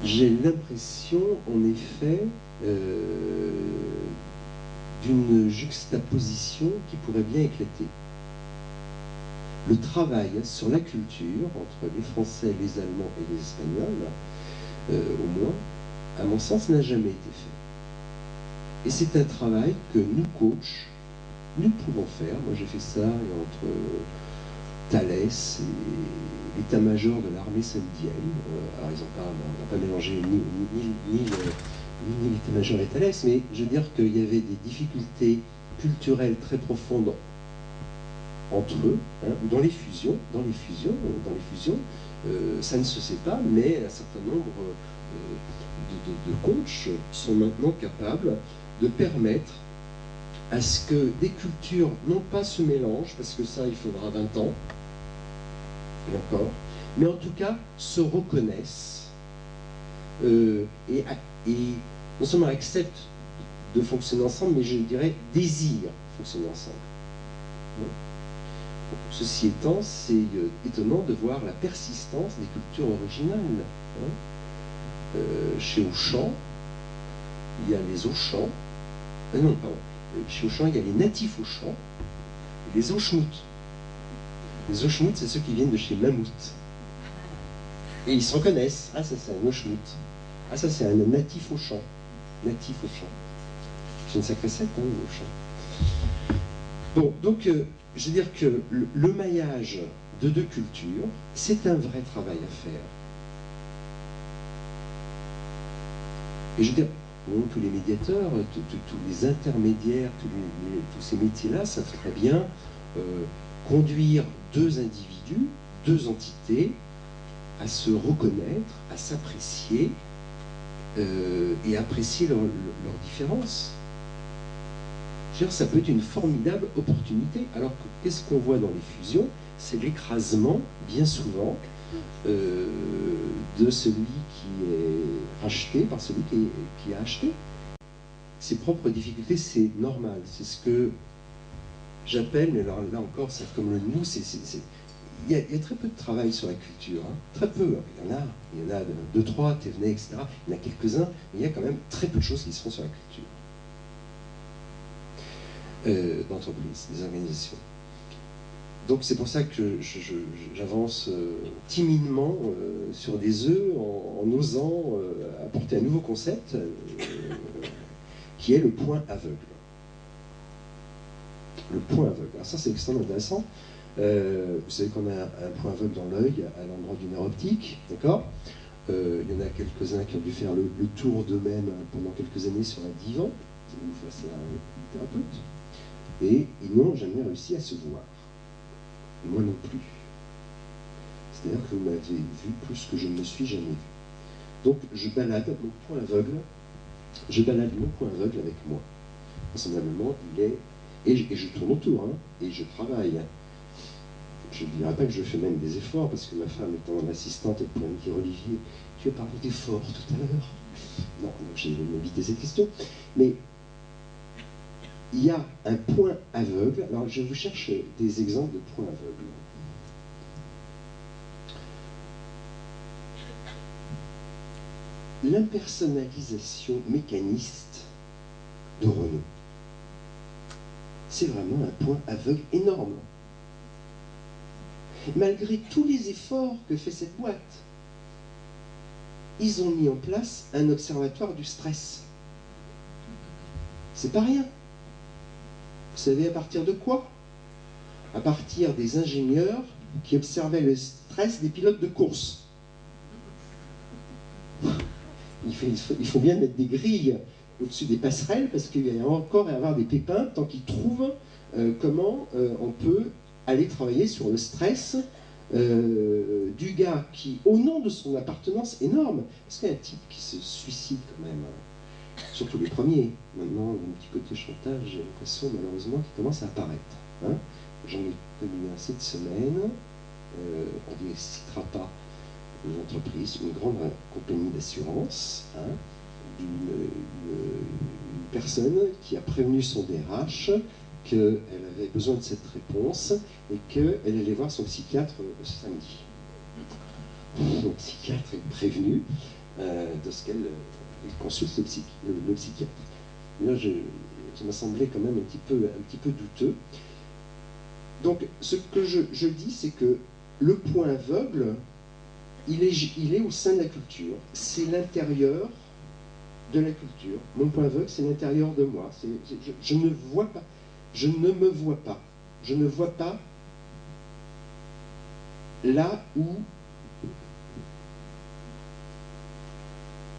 J'ai l'impression, en effet, d'une juxtaposition qui pourrait bien éclater. Le travail sur la culture entre les Français, les Allemands et les Espagnols, au moins, à mon sens, n'a jamais été fait. Et c'est un travail que nous, coachs, nous pouvons faire. Moi, j'ai fait ça entre Thalès et l'état-major de l'armée saoudienne. Alors, on n'a pas mélangé ni l'état-major et Thalès, mais je veux dire qu'il y avait des difficultés culturelles très profondes entre eux, hein, dans les fusions, ça ne se sait pas, mais un certain nombre de coachs sont maintenant capables de permettre à ce que des cultures, non pas se mélangent, parce que ça, il faudra 20 ans, et encore, mais en tout cas, se reconnaissent, et non seulement acceptent de fonctionner ensemble, mais je dirais désirent fonctionner ensemble. Ceci étant, c'est étonnant de voir la persistance des cultures originales. Chez Auchan, il y a les Auchan, non, pardon. Chez Auchan, il y a les natifs Auchan et les Auchmout. Les Auchmout, c'est ceux qui viennent de chez Mammouth. Et ils se reconnaissent. Ah, ça, c'est un Auchmout. Ah, ça, c'est un natif Auchan. Natif Auchan. C'est une sacrée secte, hein, Auchan. Bon, donc, je veux dire que le maillage de deux cultures, c'est un vrai travail à faire. Et je veux dire, bon, tous les médiateurs, tous les intermédiaires, tous ces métiers-là savent très bien conduire deux individus, deux entités, à se reconnaître, à s'apprécier et apprécier leurs différences. Je veux dire, ça peut être une formidable opportunité. Alors qu'est-ce qu'on voit dans les fusions? C'est l'écrasement, bien souvent, de celui qui est racheté par celui qui a acheté. Ses propres difficultés, c'est normal. C'est ce que j'appelle, mais alors là encore, c'est comme le nous, il y a très peu de travail sur la culture, hein. Très peu. Il y en a deux, trois, Thévenet, etc. Il y en a quelques-uns, mais il y a quand même très peu de choses qui se font sur la culture. D'entreprises, des organisations. Donc c'est pour ça que j'avance timidement sur des œufs en osant apporter un nouveau concept qui est le point aveugle. Le point aveugle. Alors ça c'est extrêmement intéressant. Vous savez qu'on a un point aveugle dans l'œil à l'endroit du nerf optique, d'accord? Il y en a quelques-uns qui ont dû faire le tour d'eux-mêmes pendant quelques années sur un divan, face à un thérapeute, et ils n'ont jamais réussi à se voir. Moi non plus. C'est-à-dire que vous m'avez vu plus que je ne me suis jamais vu. Donc je balade mon point aveugle, avec moi. Personnellement, il est... Et je tourne autour, hein, et je travaille. Je ne dirais pas que je fais même des efforts, parce que ma femme étant mon assistante, elle pourrait me dire, Olivier, tu as parlé d'efforts tout à l'heure. Non, donc j'ai évité cette question. Mais il y a un point aveugle. Alors je vous cherche des exemples de points aveugles. L'impersonnalisation mécaniste de Renault. C'est vraiment un point aveugle énorme. Malgré tous les efforts que fait cette boîte, ils ont mis en place un observatoire du stress. C'est pas rien. Vous savez à partir de quoi? À partir des ingénieurs qui observaient le stress des pilotes de course. Il faut bien mettre des grilles au-dessus des passerelles parce qu'il va y encore y avoir des pépins tant qu'ils trouvent comment on peut aller travailler sur le stress du gars qui, au nom de son appartenance énorme, parce qu'il y a un type qui se suicide quand même, surtout les premiers. Maintenant, il y a un petit côté chantage, j'ai l'impression malheureusement qui commence à apparaître. Hein. J'en ai connu un cette semaine, on ne citera pas une entreprise, une grande compagnie d'assurance, hein, une personne qui a prévenu son DRH qu'elle avait besoin de cette réponse et qu'elle allait voir son psychiatre samedi. Son psychiatre est prévenu de ce qu'elle consulte le psychiatre. Là, ça m'a semblé quand même un petit peu douteux. Donc, ce que je dis, c'est que le point aveugle, il est au sein de la culture. C'est l'intérieur de la culture. Mon point aveugle, c'est l'intérieur de moi. Je ne vois pas. Je ne me vois pas. Je ne vois pas là où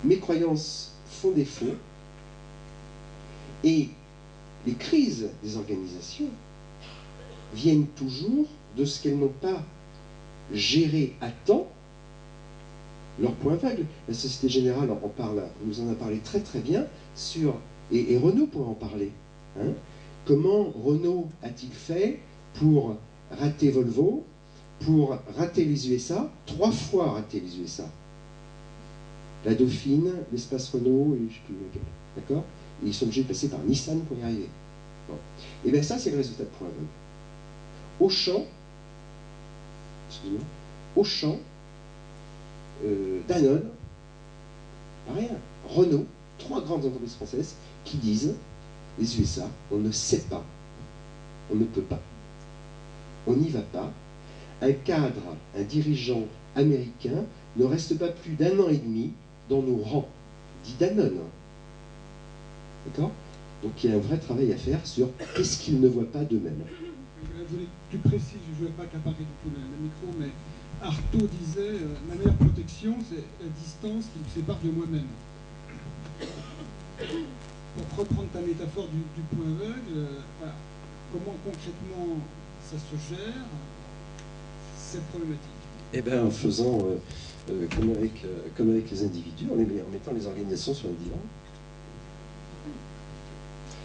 mes croyances font défaut et les crises des organisations viennent toujours de ce qu'elles n'ont pas géré à temps leur point aveugle. La Société Générale en parle, nous en a parlé très très bien sur, et Renault pourrait en parler. Hein, comment Renault a-t-il fait pour rater Volvo, pour rater les USA, 3 fois rater les USA. La Dauphine, l'espace Renault, et je ne sais plus lequel. D'accord? Et ils sont obligés de passer par Nissan pour y arriver. Bon. Et bien ça, c'est le résultat de point aveugle. Auchan, excusez-moi, Auchan, Danone, pas rien. Renault, 3 grandes entreprises françaises qui disent les USA, on ne sait pas, on ne peut pas, on n'y va pas. Un cadre, un dirigeant américain ne reste pas plus d'1 an et demi dans nos rangs, dit Danone. D'accord? Donc il y a un vrai travail à faire sur qu'est-ce qu'ils ne voient pas d'eux-mêmes. Je voulais que tu précises, je ne voulais pas accaparer du tout le micro, mais Artaud disait ma meilleure protection, c'est la distance qui me sépare de moi-même. Pour reprendre ta métaphore du point aveugle, voilà. Comment concrètement ça se gère, cette problématique? Eh bien, en faisant comme avec les individus, en mettant les organisations sur le divan.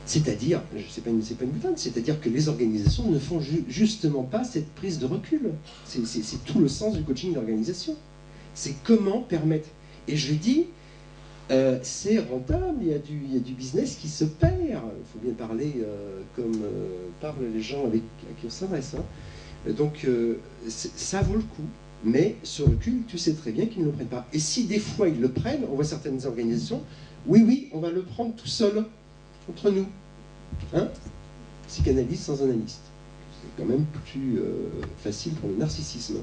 C'est-à-dire, c'est pas une boutade, c'est-à-dire que les organisations ne font justement pas cette prise de recul. C'est tout le sens du coaching d'organisation. C'est comment permettre. Et je l'ai dit, c'est rentable, il y a du business qui se perd. Il faut bien parler comme parlent les gens à qui on s'adresse. Hein. Donc, ça vaut le coup. Mais ce recul, tu sais très bien qu'ils ne le prennent pas. Et si des fois ils le prennent, on voit certaines organisations, oui, on va le prendre tout seul, entre nous. Hein? Psychanalyste sans analyste. C'est quand même plus facile pour le narcissisme.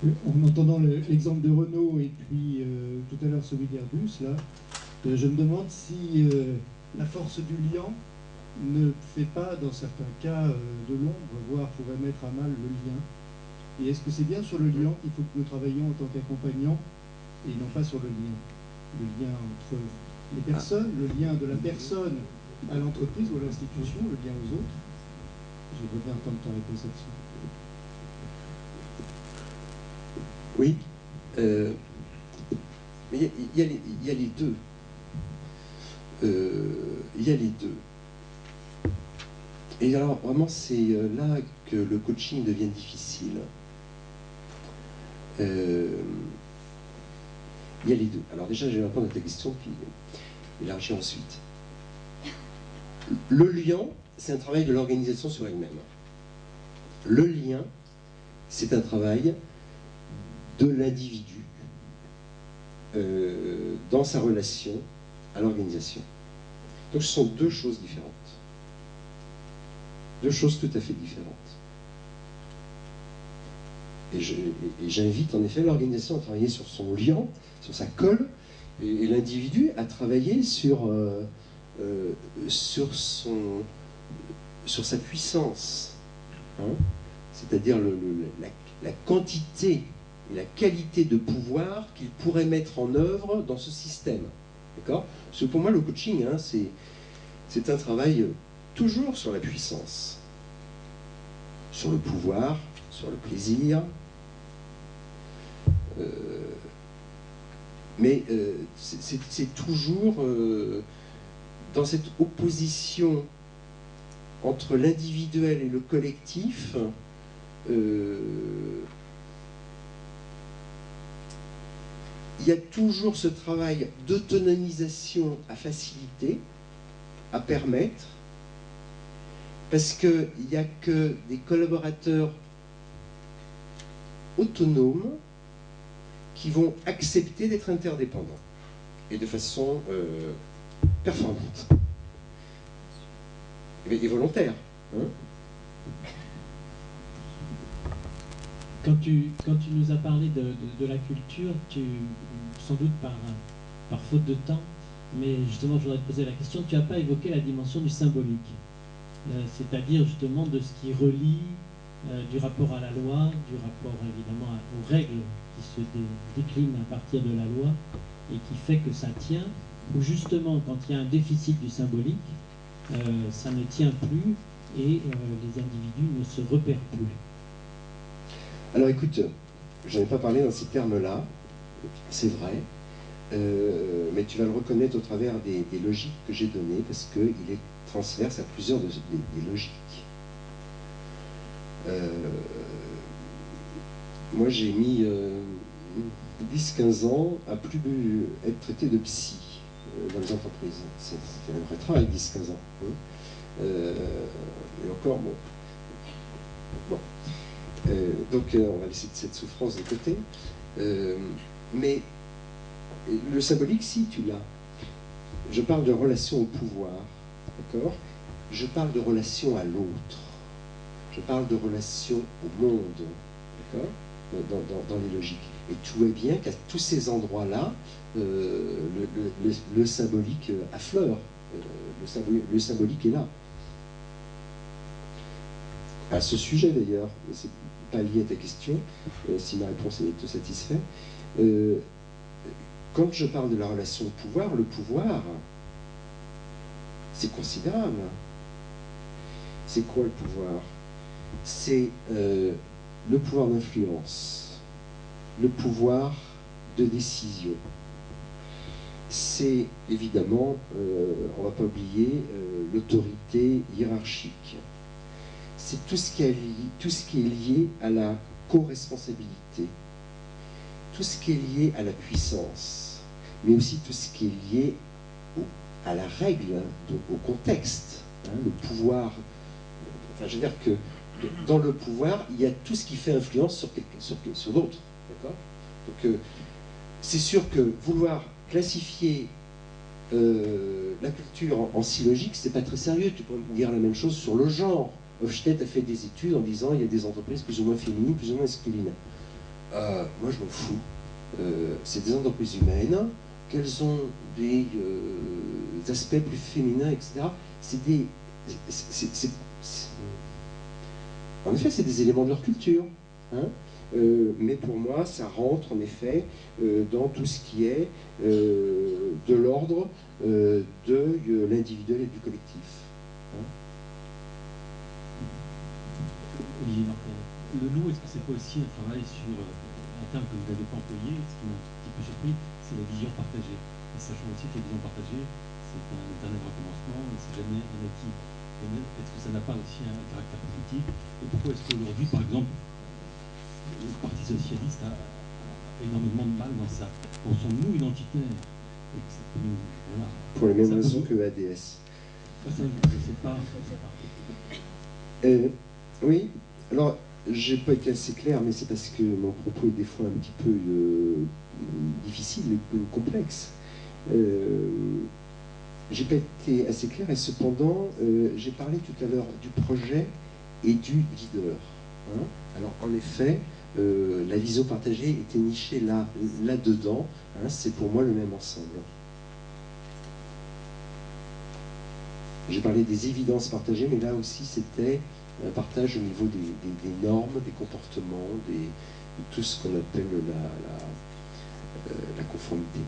En entendant l'exemple de Renault et puis tout à l'heure celui d'Airbus, là, je me demande si la force du lien ne fait pas, dans certains cas, de l'ombre, voire pourrait mettre à mal le lien. Et est-ce que c'est bien sur le lien qu'il faut que nous travaillions en tant qu'accompagnants et non pas sur le lien? Le lien entre les personnes, le lien de la personne à l'entreprise ou à l'institution, le lien aux autres. J'aimerais bien entendre ta réponse là-dessus. Oui, mais il y a les deux. Il y a les deux. Et alors, vraiment, c'est là que le coaching devient difficile. Il y a les deux. Alors déjà, je vais répondre à ta question, puis élargir ensuite. Le lien, c'est un travail de l'organisation sur elle-même. Le lien, c'est un travail de l'individu dans sa relation à l'organisation. Donc ce sont deux choses différentes. Deux choses tout à fait différentes. Et j'invite en effet l'organisation à travailler sur son lien, sur sa colle, et l'individu à travailler sur sa puissance. Hein, c'est-à-dire la quantité et la qualité de pouvoir qu'il pourrait mettre en œuvre dans ce système. D'accord? Parce que pour moi, le coaching, hein, c'est un travail toujours sur la puissance, sur le pouvoir, sur le plaisir. Mais c'est toujours dans cette opposition entre l'individuel et le collectif. Il y a toujours ce travail d'autonomisation à faciliter, à permettre, parce qu'il n'y a que des collaborateurs autonomes qui vont accepter d'être interdépendants, et de façon performante, et volontaire. Hein. Quand tu nous as parlé de la culture, sans doute par faute de temps, mais justement je voudrais te poser la question, tu n'as pas évoqué la dimension du symbolique, c'est-à-dire justement de ce qui relie du rapport à la loi, du rapport évidemment aux règles qui se déclinent à partir de la loi et qui fait que ça tient, ou justement quand il y a un déficit du symbolique, ça ne tient plus et les individus ne se repèrent plus. Alors écoute, je n'en ai pas parlé dans ces termes-là, c'est vrai, mais tu vas le reconnaître au travers des logiques que j'ai données, parce qu'il est transverse à plusieurs des logiques. Moi j'ai mis 10-15 ans à plus être traité de psy dans les entreprises. C'est un vrai travail, 10-15 ans. Hein. Et encore, bon. Donc on va laisser cette souffrance de côté. Mais le symbolique, si, tu l'as. Je parle de relation au pouvoir, d'accord? Je parle de relation à l'autre. Je parle de relation au monde, d'accord? Dans les logiques. Et tu vois bien qu'à tous ces endroits-là, le symbolique affleure. Le symbolique est là. À ce sujet d'ailleurs, c'est pas lié à ta question, si ma réponse te satisfait, quand je parle de la relation au pouvoir, le pouvoir, c'est considérable. C'est quoi le pouvoir? C'est le pouvoir d'influence, le pouvoir de décision. C'est évidemment, on ne va pas oublier, l'autorité hiérarchique. C'est tout ce qui est lié à la co-responsabilité, tout ce qui est lié à la puissance, mais aussi tout ce qui est lié à la règle, au contexte, hein, le pouvoir. Enfin, je veux dire que dans le pouvoir, il y a tout ce qui fait influence sur d'autres. D'accord? Donc, c'est sûr que vouloir classifier la culture en syllogique, c'est pas très sérieux. Tu pourrais dire la même chose sur le genre. Hofstede a fait des études en disant il y a des entreprises plus ou moins féminines, plus ou moins masculines. Moi, je m'en fous. C'est des entreprises humaines. Qu'elles ont des aspects plus féminins, etc. En effet, c'est des éléments de leur culture. Hein. Mais pour moi, ça rentre en effet dans tout ce qui est de l'ordre de l'individuel et du collectif. Hein. Olivier Martin, le loup, est-ce que c'est pas aussi un travail sur un terme que vous n'avez pas employé, ce qui m'a un petit peu surpris, c'est la vision partagée. Et sachant aussi que la vision partagée, c'est un éternel recommencement, et c'est jamais un acquis. Est-ce que ça n'a pas aussi un caractère positif? Et pourquoi est-ce qu'aujourd'hui, par exemple, le Parti socialiste a énormément de mal dans son nous identitaire et que ça peut nous, voilà. Pour les mêmes raisons que ADS. Ça, je ne sais pas. Oui, alors j'ai pas été assez clair, mais c'est parce que mon propos est des fois un petit peu difficile et complexe. J'ai pas été assez clair et cependant j'ai parlé tout à l'heure du projet et du leader. Hein. Alors en effet, la vision partagée était nichée là-dedans. Hein, c'est pour moi le même ensemble. J'ai parlé des évidences partagées, mais là aussi c'était un partage au niveau des normes, des comportements, de tout ce qu'on appelle la conformité.